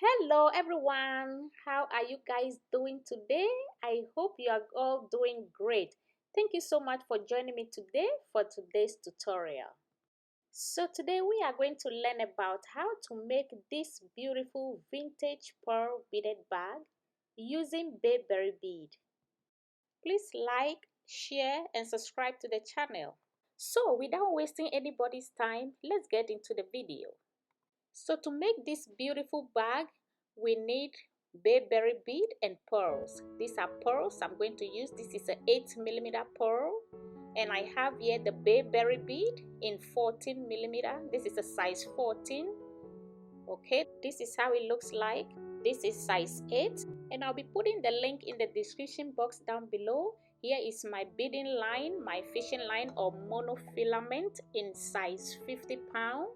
Hello everyone, how are you guys doing today? I hope you are all doing great. Thank you so much for joining me today for today's tutorial. So today we are going to learn about how to make this beautiful vintage pearl beaded bag using bayberry bead. Please like, share and subscribe to the channel. So without wasting anybody's time, let's get into the video. So to make this beautiful bag, we need bayberry bead and pearls. These are pearls I'm going to use. This is an 8mm pearl, and I have here the bayberry bead in 14mm. This is a size 14. Okay, this is how it looks like. This is size 8, and I'll be putting the link in the description box down below. Here is my beading line, my fishing line or monofilament in size 50 pound.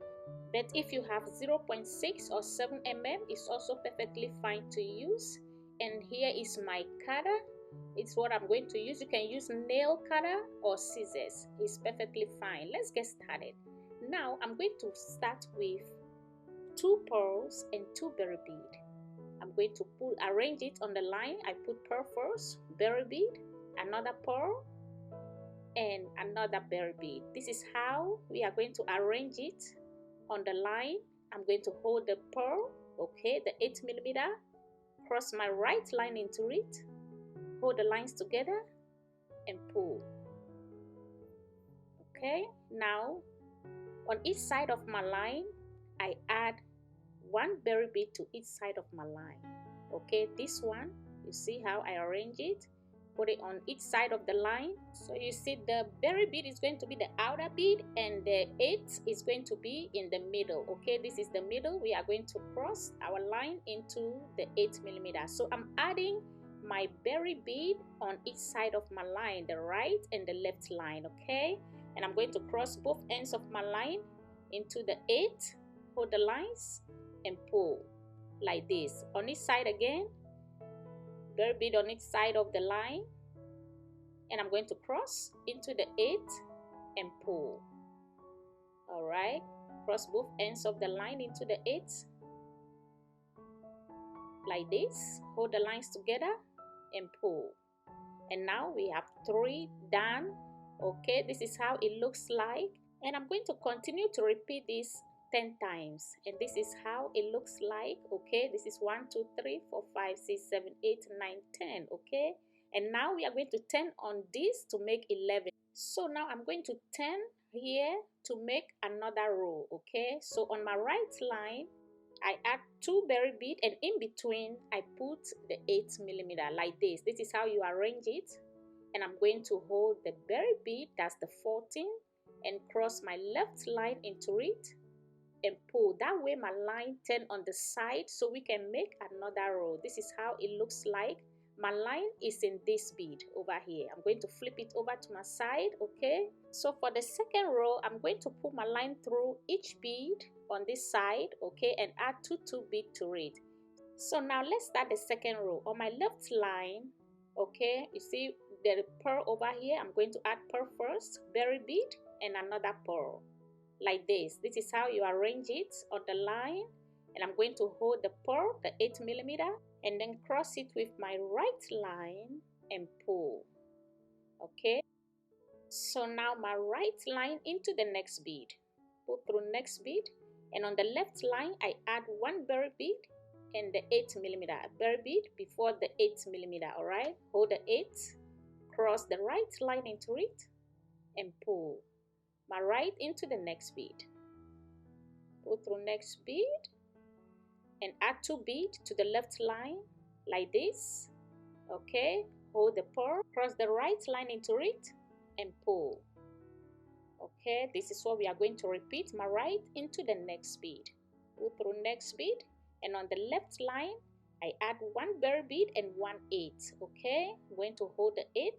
But if you have 0.6 or 7 mm, it's also perfectly fine to use. And here is my cutter. It's what I'm going to use. You can use nail cutter or scissors. It's perfectly fine. Let's get started. Now I'm going to start with 2 pearls and 2 berry bead. I'm going to arrange it on the line. I put pearl first, berry bead, another pearl, and another berry bead. This is how we are going to arrange it on the line. I'm going to hold the pearl, okay, the 8mm, cross my right line into it, hold the lines together and pull. Okay, now on each side of my line I add 1 berry bead to each side of my line. Okay, this one, you see how I arrange it, put it on each side of the line. So you see the berry bead is going to be the outer bead and the 8 is going to be in the middle. Okay, this is the middle. We are going to cross our line into the 8mm. So I'm adding my berry bead on each side of my line, the right and the left line. Okay, and I'm going to cross both ends of my line into the 8, hold the lines and pull like this. On each side again, berry bead on each side of the line, and I'm going to cross into the 8 and pull. All right, cross both ends of the line into the 8 like this, hold the lines together and pull. And now we have 3 done. Okay, this is how it looks like, and I'm going to continue to repeat this 10 times, and this is how it looks like. Okay, this is 1 2 3 4 5 6 7 8 9 10. Okay, and now we are going to turn on this to make 11. So now I'm going to turn here to make another row. Okay, so on my right line I add 2 berry bead, and in between I put the 8mm like this. This is how you arrange it. And I'm going to hold the berry bead, that's the 14, and cross my left line into it and pull. That way my line turn on the side so we can make another row. This is how it looks like. My line is in this bead over here. I'm going to flip it over to my side. Okay, so for the second row I'm going to pull my line through each bead on this side, okay, and add 2 bead to it. So now let's start the second row. On my left line, okay, you see the pearl over here. I'm going to add pearl first, berry bead, and another pearl like this. This is how you arrange it on the line, and I'm going to hold the pearl, the 8mm, and then cross it with my right line and pull. Okay, so now my right line into the next bead, pull through next bead, and on the left line I add 1 berry bead and the 8mm berry bead before the 8mm. All right, hold the 8, cross the right line into it and pull my right into the next bead, pull through next bead and add 2 bead to the left line like this. Okay, hold the pearl, cross the right line into it and pull. Okay, this is what we are going to repeat. My right into the next bead, pull through next bead, and on the left line I add 1 berry bead and 1 8. Okay, I'm going to hold the 8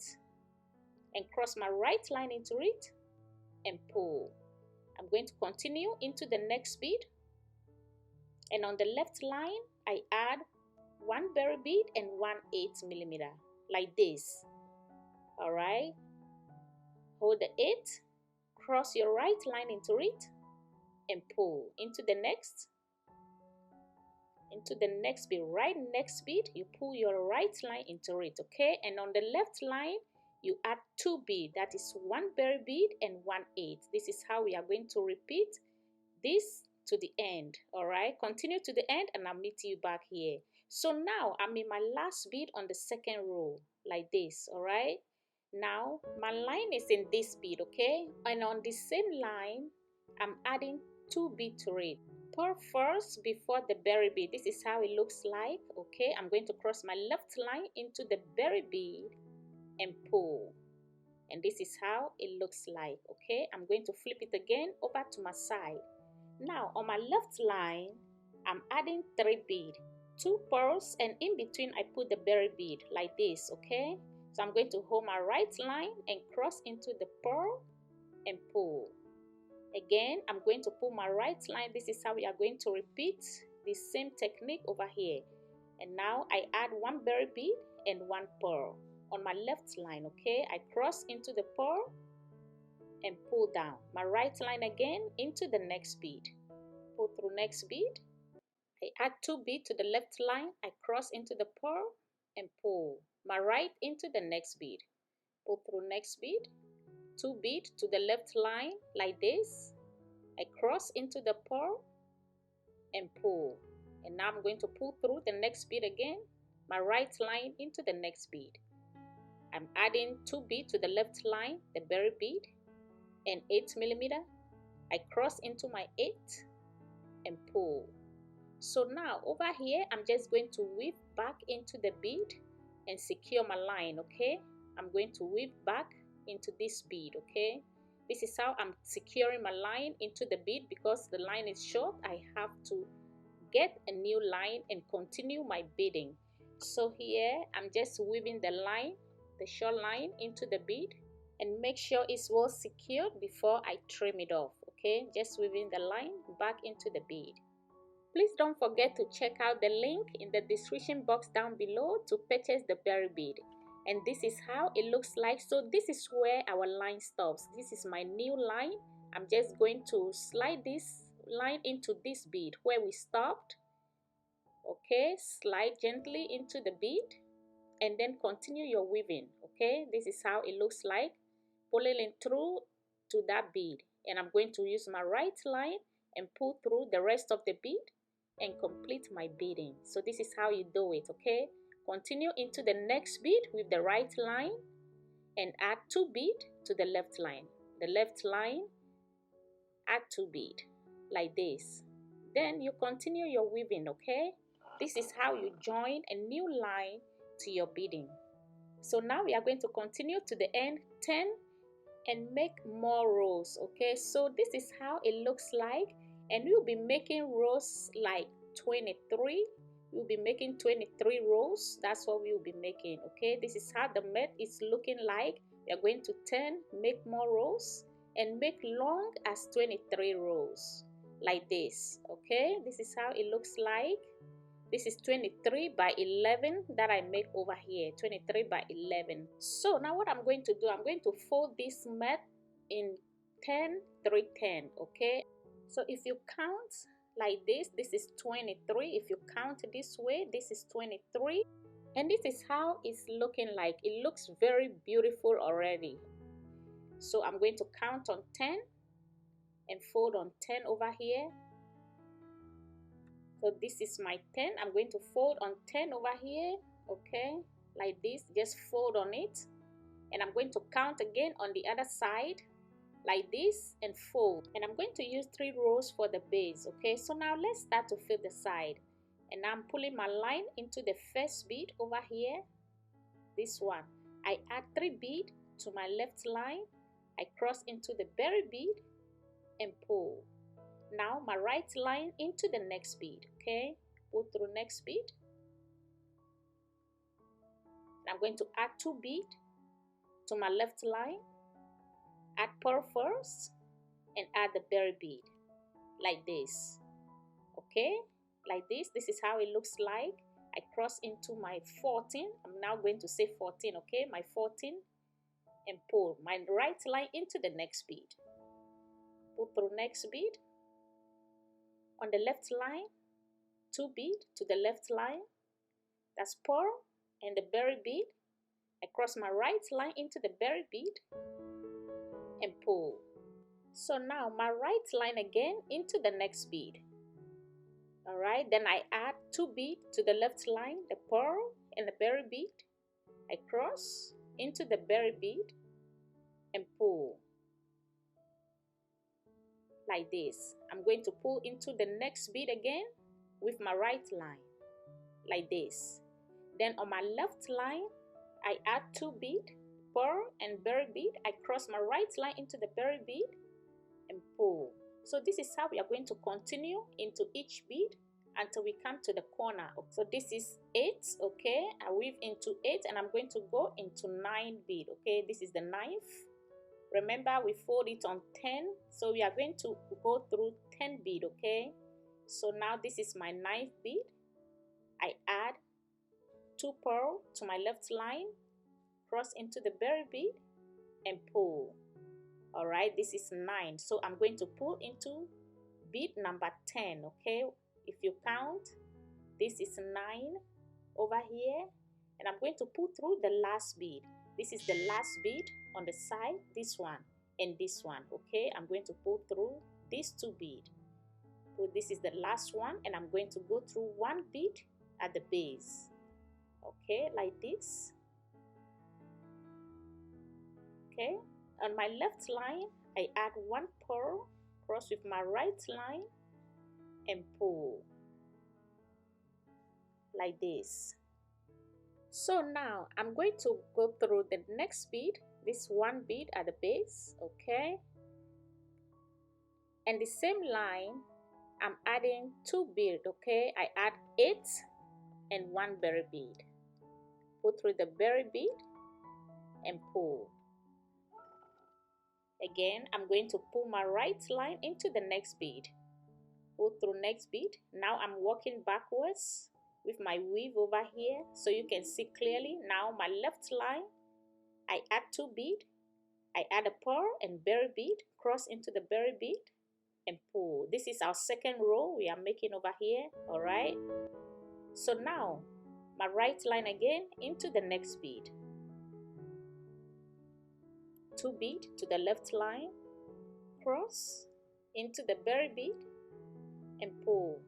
and cross my right line into it and pull. I'm going to continue into the next bead, and on the left line I add 1 berry bead and 1 8mm like this. All right, hold the 8, cross your right line into it and pull into the next, into the next bead. Right next bead, you pull your right line into it, okay? And on the left line, you add 2 beads. That is 1 berry bead and 1/8. This is how we are going to repeat this to the end. All right, continue to the end and I'll meet you back here. So now I'm in my last bead on the second row, like this. All right, now my line is in this bead, okay? And on the same line, I'm adding 2 beads to it. Purl first before the berry bead. This is how it looks like, okay? I'm going to cross my left line into the berry bead and pull. And this is how it looks like, okay? I'm going to flip it again over to my side. Now on my left line, I'm adding 3 beads, 2 pearls, and in between I put the berry bead like this, okay? So I'm going to hold my right line and cross into the pearl and pull. Again, I'm going to pull my right line. This is how we are going to repeat the same technique over here. And now I add 1 berry bead and 1 pearl on my left line, okay? I cross into the pearl and pull down. My right line again into the next bead. Pull through next bead. I add 2 beads to the left line. I cross into the pearl and pull. My right into the next bead. Pull through next bead. 2 beads to the left line like this. I cross into the pearl and pull. And now I'm going to pull through the next bead again. My right line into the next bead. I'm adding 2 beads to the left line, the berry bead, and 8mm. I cross into my 8 and pull. So now over here, I'm just going to weave back into the bead and secure my line, okay? I'm going to weave back into this bead, okay? This is how I'm securing my line into the bead. Because the line is short, I have to get a new line and continue my beading. So here, I'm just weaving the line, the short line, into the bead and make sure it's well secured before I trim it off, okay? Just weaving the line back into the bead. Please don't forget to check out the link in the description box down below to purchase the berry bead. And this is how it looks like. So this is where our line stops. This is my new line. I'm just going to slide this line into this bead where we stopped. Okay, slide gently into the bead and then continue your weaving. Okay, this is how it looks like, pulling it through to that bead. And I'm going to use my right line and pull through the rest of the bead and complete my beading. So this is how you do it, okay? Continue into the next bead with the right line and add 2 beads to the left line. The left line, add 2 beads like this. Then you continue your weaving, okay? This is how you join a new line to your beading. So now we are going to continue to the end, 10, and make more rows, okay? So this is how it looks like, and we'll be making rows like 23. We'll be making 23 rows. That's what we will be making, okay? This is how the mat is looking like. We are going to 10, make more rows, and make long as 23 rows like this, okay? This is how it looks like. This is 23 by 11 that I make over here, 23 by 11. So now what I'm going to do, I'm going to fold this mat in 10, 3, 10, okay? So if you count like this, this is 23. If you count this way, this is 23. And this is how it's looking like. It looks very beautiful already. So I'm going to count on 10 and fold on 10 over here. So this is my 10. I'm going to fold on 10 over here, okay, like this. Just fold on it, and I'm going to count again on the other side like this and fold. And I'm going to use 3 rows for the base, okay? So now let's start to fill the side. And I'm pulling my line into the first bead over here, this one. I add 3 beads to my left line. I cross into the berry bead and pull. Now my right line into the next bead, okay? Pull through next bead. I'm going to add 2 beads to my left line. Add pearl first and add the berry bead like this, okay? Like this. This is how it looks like. I cross into my 14. I'm now going to say 14, okay? My 14, and pull my right line into the next bead. Pull through next bead. On the left line, 2 bead to the left line, that's pearl and the berry bead. I cross my right line into the berry bead and pull. So now my right line again into the next bead. Alright, then I add 2 bead to the left line, the pearl and the berry bead. I cross into the berry bead and pull like this. I'm going to pull into the next bead again with my right line like this. Then on my left line I add 2 bead, pearl and berry bead. I cross my right line into the berry bead and pull. So this is how we are going to continue into each bead until we come to the corner. So this is 8, okay, I weave into 8 and I'm going to go into 9 bead, okay. This is the 9th. Remember, we fold it on 10, so we are going to go through 10 bead, okay. So now this is my 9th bead. I add 2 pearl to my left line, cross into the berry bead and pull. All right, this is 9, so I'm going to pull into bead number 10, okay. If you count, this is 9 over here, and I'm going to pull through the last bead. This is the last bead on the side, this one and this one, okay. I'm going to pull through these 2 beads. So this is the last one, and I'm going to go through 1 bead at the base, okay, like this. Okay, on my left line I add 1 pearl, cross with my right line and pull like this. So now I'm going to go through the next bead, this 1 bead at the base, okay, and the same line I'm adding 2 bead, okay. I add 8 and 1 berry bead, pull through the berry bead and pull. Again, I'm going to pull my right line into the next bead, pull through next bead. Now I'm walking backwards with my weave over here so you can see clearly. Now my left line I add 2 bead, I add a pearl and berry bead, cross into the berry bead and pull. This is our second row we are making over here. All right, so now my right line again into the next bead, 2 bead to the left line, cross into the berry bead and pull.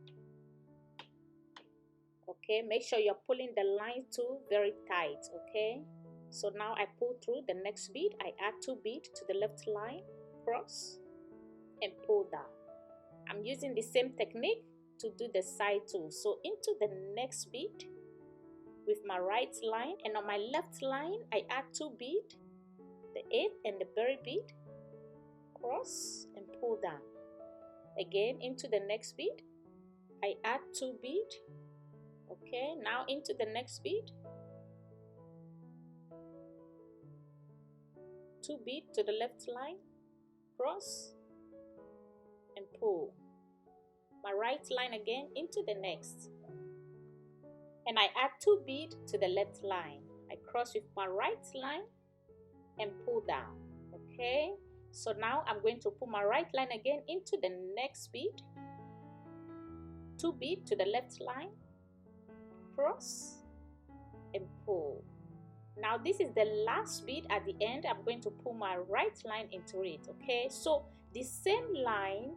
Okay, make sure you're pulling the line too very tight, okay. So now I pull through the next bead, I add 2 bead to the left line, cross and pull down. I'm using the same technique to do the side too. So into the next bead with my right line, and on my left line I add 2 bead, the 8 and the berry bead, cross and pull down. Again into the next bead I add 2 bead, okay. Now into the next bead, 2 bead to the left line, cross and pull. My right line again into the next, and I add 2 bead to the left line. I cross with my right line and pull down, okay. So now I'm going to pull my right line again into the next bead, 2 bead to the left line, cross and pull. Now this is the last bead at the end. I'm going to pull my right line into it, okay. So the same line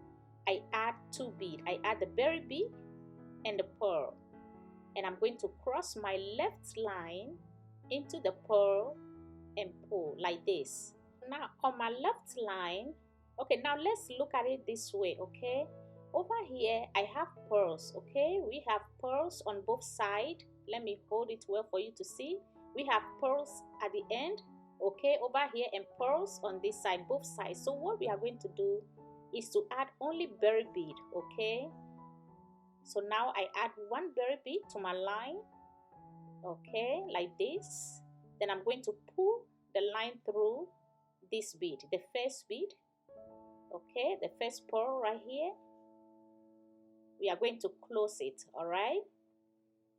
I add 2 bead, I add the berry bead and the pearl, and I'm going to cross my left line into the pearl and pull like this. Now on my left line, okay, now let's look at it this way, okay. Over here I have pearls, okay. We have pearls on both sides. Let me hold it well for you to see. We have pearls at the end, okay, over here, and pearls on this side, both sides. So what we are going to do is to add only berry bead, okay. So now I add 1 berry bead to my line, okay, like this. Then I'm going to pull the line through this bead, the first bead, okay, the first pearl right here. We are going to close it, all right.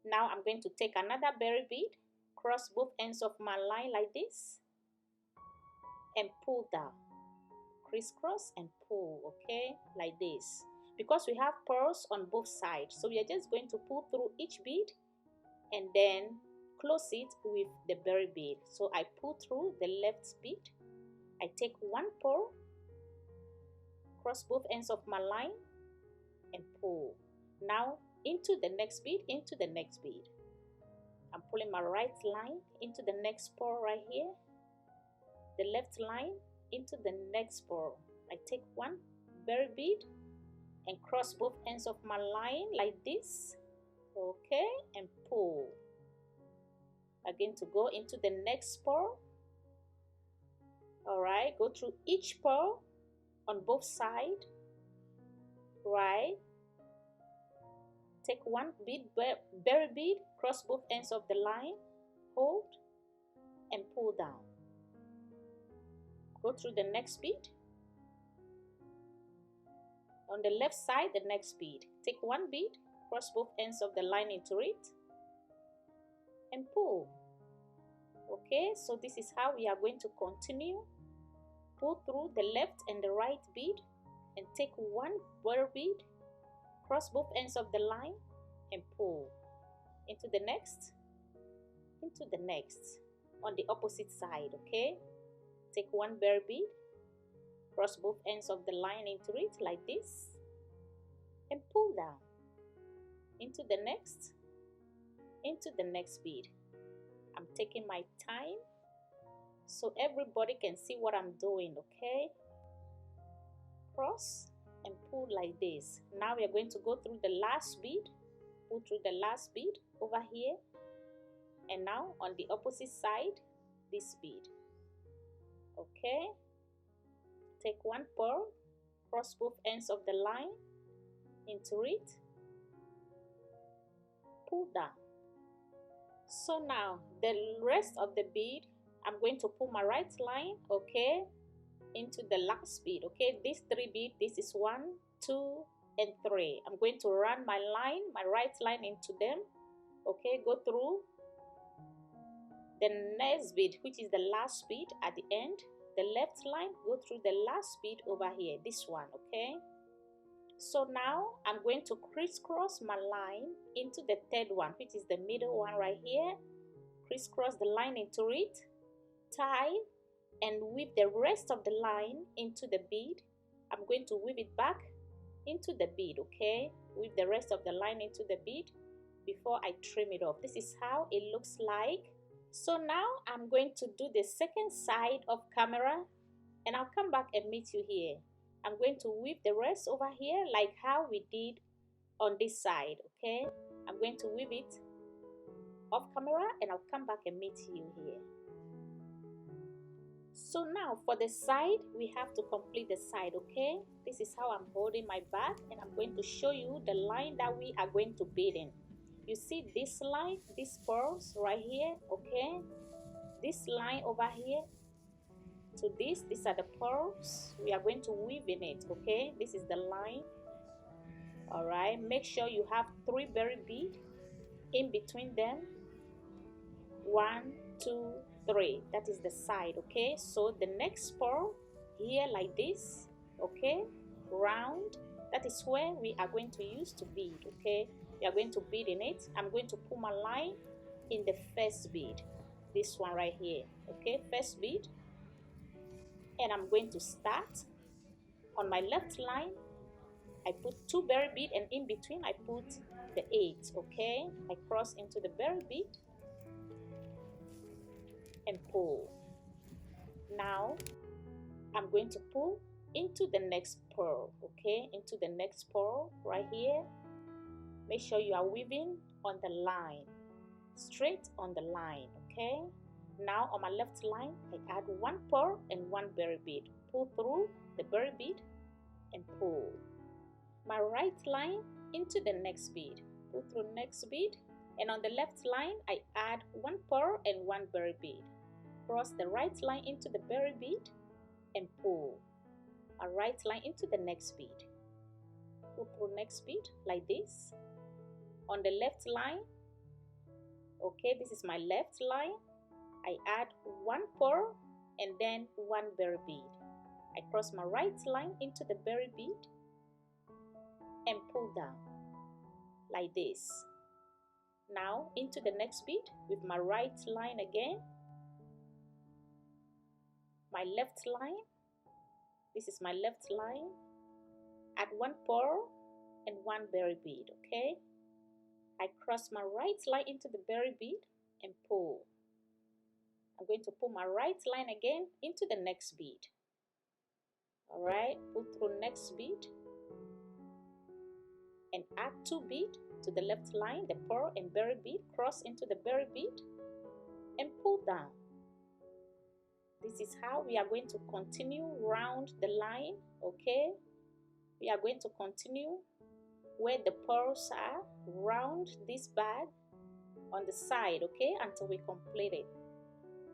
Now I'm going to take another berry bead, cross both ends of my line like this and pull down, crisscross and pull, okay, like this. because we have pearls on both sides, so we are just going to pull through each bead and then close it with the berry bead. So I pull through the left bead, I take one pearl, cross both ends of my line and pull. Now into the next bead, into the next bead. I'm pulling my right line into the next pearl right here, the left line into the next pearl. I take one berry bead and cross both ends of my line like this, okay, and pull. Again to go into the next pearl. All right, go through each pearl on both sides, right? Take one bead, berry bead, cross both ends of the line, hold, and pull down. Go through the next bead. On the left side, the next bead. Take one bead, cross both ends of the line into it, and pull. Okay, so this is how we are going to continue. Pull through the left and the right bead and take one berry bead, cross both ends of the line and pull into the next, on the opposite side. Okay, take one berry bead, cross both ends of the line into it like this and pull down into the next bead. I'm taking my time so everybody can see what I'm doing. Okay, cross and pull like this. Now we are going to go through the last bead, pull through the last bead over here, and now on the opposite side, this bead. Okay, take one pearl, cross both ends of the line into it, pull down. So now the rest of the bead, I'm going to pull my right line, okay, into the last bead. Okay, these three beads, this is 1, 2, and 3. I'm going to run my line, my right line into them. Okay, go through the next bead, which is the last bead at the end. The left line, go through the last bead over here, this one. Okay, so now I'm going to crisscross my line into the third one, which is the middle one right here. Crisscross the line into it, tie, and weave the rest of the line into the bead. I'm going to weave it back into the bead. Okay, weave the rest of the line into the bead before I trim it off. This is how it looks like. So now I'm going to do the second side of camera, and I'll come back and meet you here. I'm going to weave the rest over here like how we did on this side. Okay, I'm going to weave it off camera and I'll come back and meet you here. So now for the side, we have to complete the side. Okay, this is how I'm holding my bag, and I'm going to show you the line that we are going to bead in. You see this line, these pearls right here. Okay, this line over here to this, these are the pearls. We are going to weave in it. Okay, this is the line. All right, make sure you have 3 berry beads in between them. 1, 2, 3. That is the side. Okay, so the next pearl here like this, okay, round, that is where we are going to use to bead. Okay, we are going to bead in it. I'm going to pull my line in the first bead, this one right here. Okay, first bead, and I'm going to start on my left line. I put 2 berry bead, and in between I put the 8. Okay, I cross into the berry bead and pull. Now I'm going to pull into the next pearl. Okay, into the next pearl right here. Make sure you are weaving on the line, straight on the line. Okay, now on my left line I add 1 pearl and 1 berry bead. Pull through the berry bead and pull. My right line into the next bead, pull through next bead, and on the left line I add 1 pearl and 1 berry bead. Cross the right line into the berry bead and pull. A right line into the next bead, pull through next bead like this. On the left line, okay, this is my left line, I add 1 pearl and then 1 berry bead. I cross my right line into the berry bead and pull down like this. Now into the next bead with my right line again, my left line, this is my left line, add 1 pearl and 1 berry bead. Okay, I cross my right line into the berry bead and pull. I'm going to pull my right line again into the next bead. All right, pull through next bead and add 2 bead to the left line, the pearl and berry bead, cross into the berry bead and pull down. This is how we are going to continue round the line. Okay, we are going to continue where the pearls are round this bag on the side, okay, until we complete it.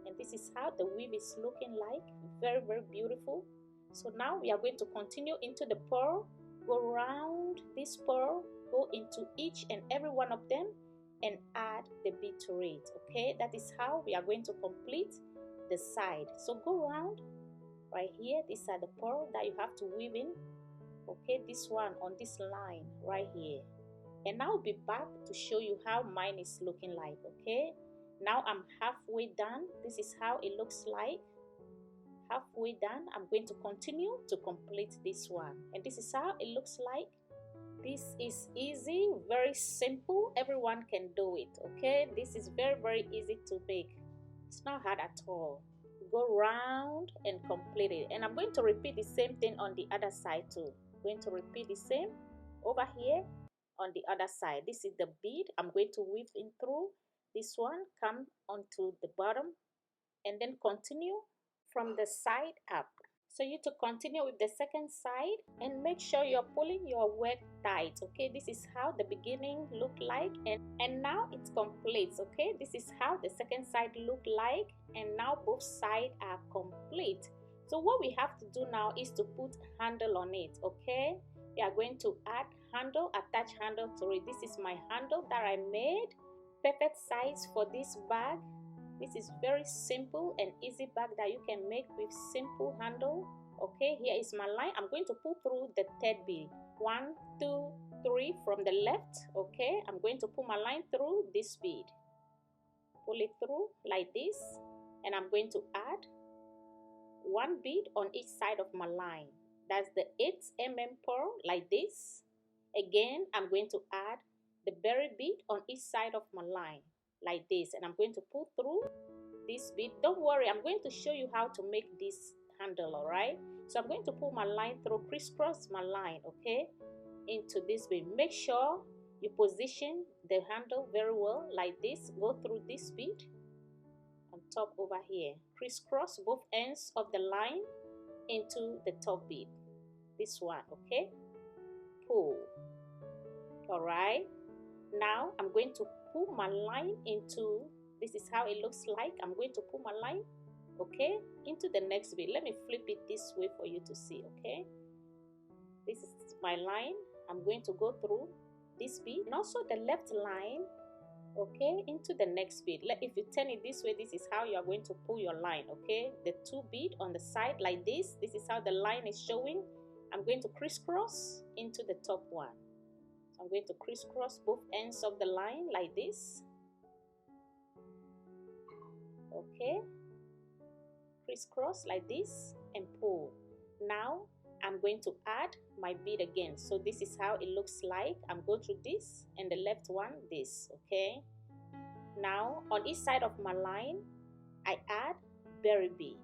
And this is how the weave is looking like. Very, very beautiful. So now we are going to continue into the pearl, go around this pearl, go into each and every one of them and add the bead to it. Okay, that is how we are going to complete the side. So go around right here. These are the pearl that you have to weave in. Okay, this one on this line right here. And I'll be back to show you how mine is looking like. Okay, now I'm halfway done. This is how it looks like. Halfway done. I'm going to continue to complete this one, and this is how it looks like. This is easy, very simple. Everyone can do it. Okay, this is very, very easy to make. It's not hard at all. Go round and complete it, and I'm going to repeat the same thing on the other side too. Going to repeat the same over here on the other side. This is the bead. I'm going to weave in through this one, come onto the bottom, and then continue from the side up. So you to continue with the second side and make sure you're pulling your work tight. Okay, this is how the beginning look like, and now it's complete. Okay, this is how the second side look like, and now both sides are complete. So what we have to do now is to put handle on it. Okay, we are going to add handle, attach handle to it. This is my handle that I made, perfect size for this bag. This is very simple and easy bag that you can make with simple handle. Okay, here is my line. I'm going to pull through the third bead. 1, 2, 3 from the left. Okay, I'm going to pull my line through this bead. Pull it through like this, and I'm going to add 1 bead on each side of my line. That's the 8 mm pearl like this. Again, I'm going to add the berry bead on each side of my line like this, and I'm going to pull through this bead. Don't worry, I'm going to show you how to make this handle. All right, so I'm going to pull my line through, crisscross my line, okay, into this bead. Make sure you position the handle very well like this. Go through this bead on top over here, crisscross both ends of the line into the top bead, this one. Okay, pull. All right, now I'm going to pull my line into, this is how it looks like. I'm going to pull my line, okay, into the next bead. Let me flip it this way for you to see. Okay, this is my line. I'm going to go through this bead and also the left line, okay, into the next bead. If you turn it this way, this is how you are going to pull your line. Okay, the 2 bead on the side like this. This is how the line is showing. I'm going to crisscross into the top one. I'm going to crisscross both ends of the line like this. Okay, crisscross like this and pull. Now I'm going to add my bead again. So this is how it looks like. I'm going through this and the left one this. Okay, now on each side of my line I add berry bead.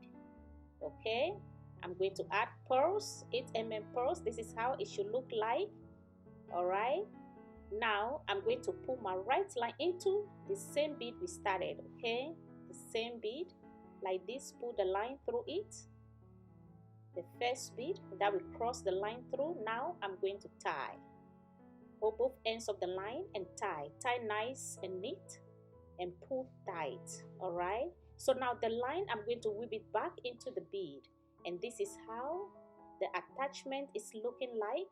Okay, I'm going to add pearls, 8 mm pearls. This is how it should look like. All right, now I'm going to pull my right line into the same bead we started. Okay, the same bead like this. Pull the line through it, the first bead that we cross the line through. Now I'm going to tie. Hold both ends of the line and tie nice and neat and pull tight. All right, so now the line, I'm going to weave it back into the bead, and this is how the attachment is looking like.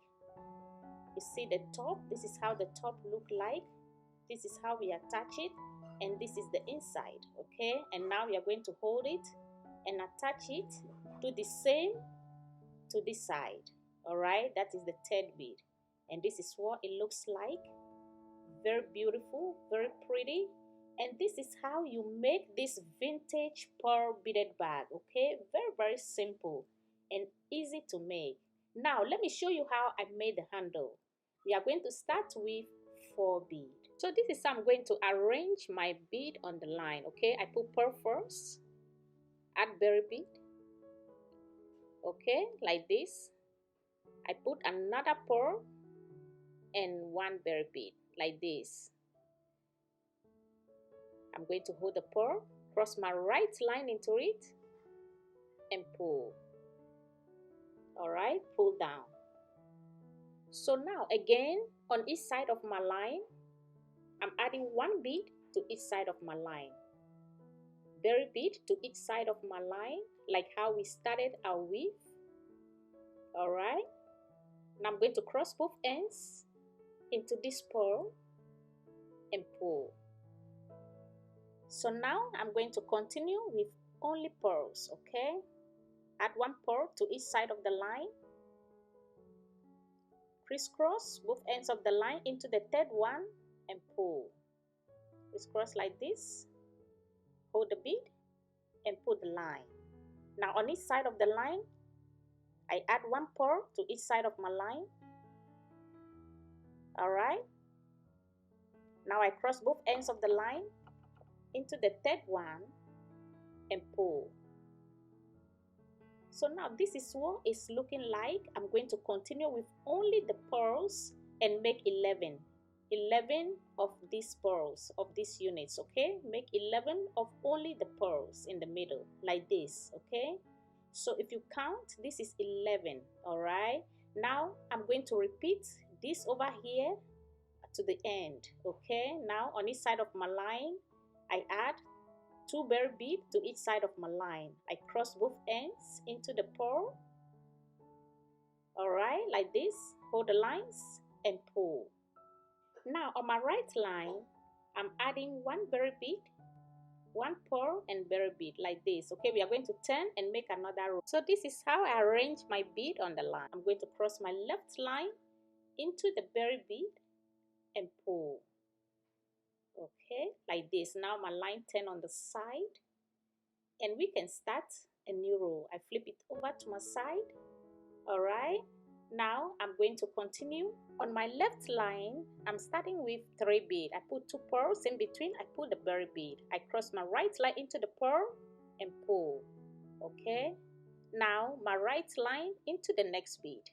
You see the top, this is how the top look like. This is how we attach it, and this is the inside. Okay, and now we are going to hold it and attach it. Do the same to this side. All right, that is the third bead, and this is what it looks like. Very beautiful, very pretty. And this is how you make this vintage pearl beaded bag. Okay, very simple and easy to make. Now let me show you how I made the handle. We are going to start with 4 bead. So this is how I'm going to arrange my bead on the line. Okay, I put pearl first, add berry bead, okay, like this. I put another pearl and 1 berry bead like this. I'm going to hold the pearl, cross my right line into it, and pull. Alright, pull down. So now again, on each side of my line, I'm adding 1 bead to each side of my line. Berry bead to each side of my line, like how we started our weave. Alright, now I'm going to cross both ends into this pearl and pull. So now I'm going to continue with only pearls, okay? Add 1 pearl to each side of the line. Crisscross both ends of the line into the third one and pull. Crisscross like this. Hold the bead and pull the line. Now on each side of the line, I add 1 pearl to each side of my line. Alright. Now I cross both ends of the line into the third one and pull. So now this is what it's looking like. I'm going to continue with only the pearls and make 11 of these pearls, of these units, okay? Make 11 of only the pearls in the middle, like this, okay? So if you count, this is 11, alright? Now I'm going to repeat this over here to the end, okay? Now on each side of my line, I add 2 berry bead to each side of my line. I cross both ends into the pearl. Alright, like this. Hold the lines and pull. Now on my right line, I'm adding 1 berry bead, 1 pearl and berry bead like this. Okay, we are going to turn and make another row. So this is how I arrange my bead on the line. I'm going to cross my left line into the berry bead and pull. Okay, like this. Now my line turn on the side and we can start a new row. I flip it over to my side. Alright, now I'm going to continue. On my left line, I'm starting with 3 bead. I put 2 pearls in between. I put the berry bead. I cross my right line into the pearl and pull. Okay, now my right line into the next bead.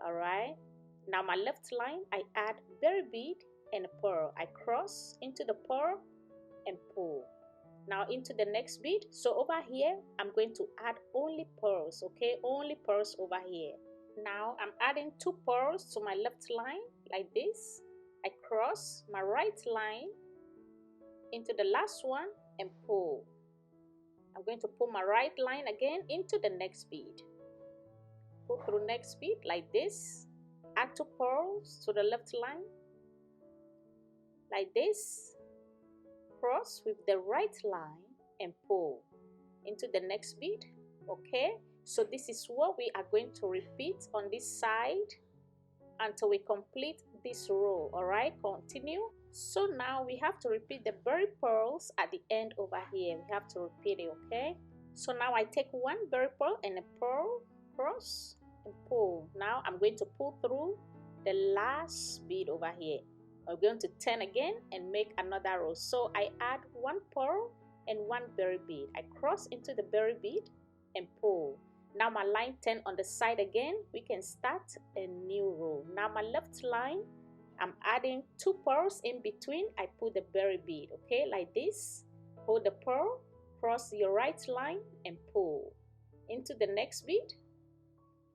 Alright, now my left line, I add berry bead and a pearl. I cross into the pearl and pull. Now into the next bead. So over here, I'm going to add only pearls, okay? Only pearls over here. Now I'm adding 2 pearls to my left line like this. I cross my right line into the last one and pull. I'm going to pull my right line again into the next bead. Pull through next bead like this. Add 2 pearls to the left line like this. Cross with the right line and pull into the next bead. Okay, so this is what we are going to repeat on this side until we complete this row. All right, continue. So now we have to repeat the berry pearls at the end over here. We have to repeat it. Okay, so now I take 1 berry pearl and a pearl, cross and pull. Now I'm going to pull through the last bead over here. I'm going to turn again and make another row. So I add 1 pearl and 1 berry bead. I cross into the berry bead and pull. Now my line turn on the side again. We can start a new row. Now my left line, I'm adding 2 pearls in between. I put the berry bead, okay, like this. Hold the pearl, cross your right line and pull into the next bead.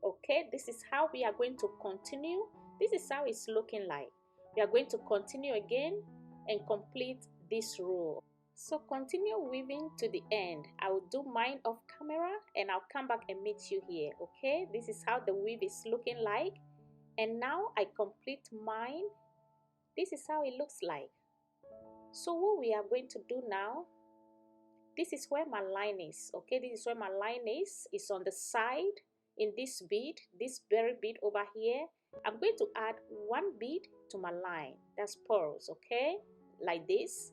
Okay, this is how we are going to continue. This is how it's looking like. We are going to continue again and complete this row. So continue weaving to the end. I will do mine off camera and I'll come back and meet you here. Okay, this is how the weave is looking like. And now I complete mine. This is how it looks like. So what we are going to do now, this is where my line is. Okay, this is where my line is. It's on the side in this bead, this berry bead over here, I'm going to add one bead to my line. That's pearls, okay? Like this.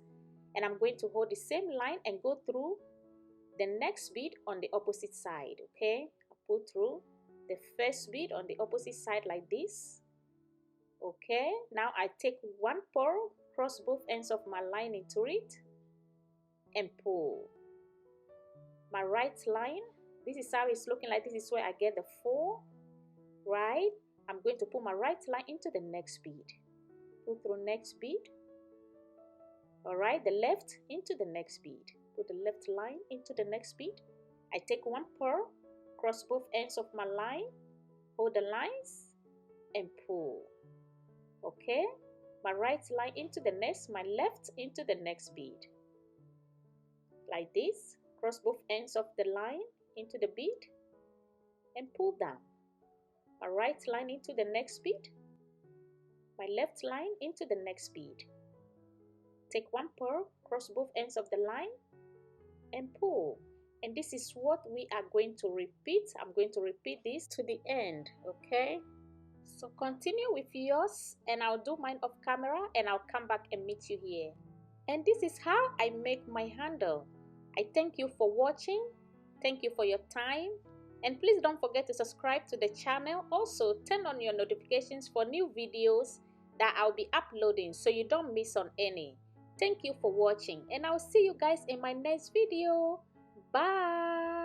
And I'm going to hold the same line and go through the next bead on the opposite side, okay? I pull through the first bead on the opposite side like this. Okay, now I take one pearl, cross both ends of my line into it, and pull. My right line, this is how it's looking like. This is where I get the 4, right? I'm going to pull my right line into the next bead. Pull through next bead. All right, the left into the next bead. Put the left line into the next bead. I take one pearl, cross both ends of my line, hold the lines, and pull. Okay, my right line into the next, my left into the next bead. Like this, cross both ends of the line into the bead and pull down. My right line into the next bead, my left line into the next bead. Take one pearl, cross both ends of the line and pull. And this is what we are going to repeat. I'm going to repeat this to the end, okay? So continue with yours and I'll do mine off camera and I'll come back and meet you here. And this is how I make my handle. I thank you for watching. Thank you for your time. And please don't forget to subscribe to the channel. Also, turn on your notifications for new videos that I'll be uploading so you don't miss on any. Thank you for watching and I'll see you guys in my next video. Bye.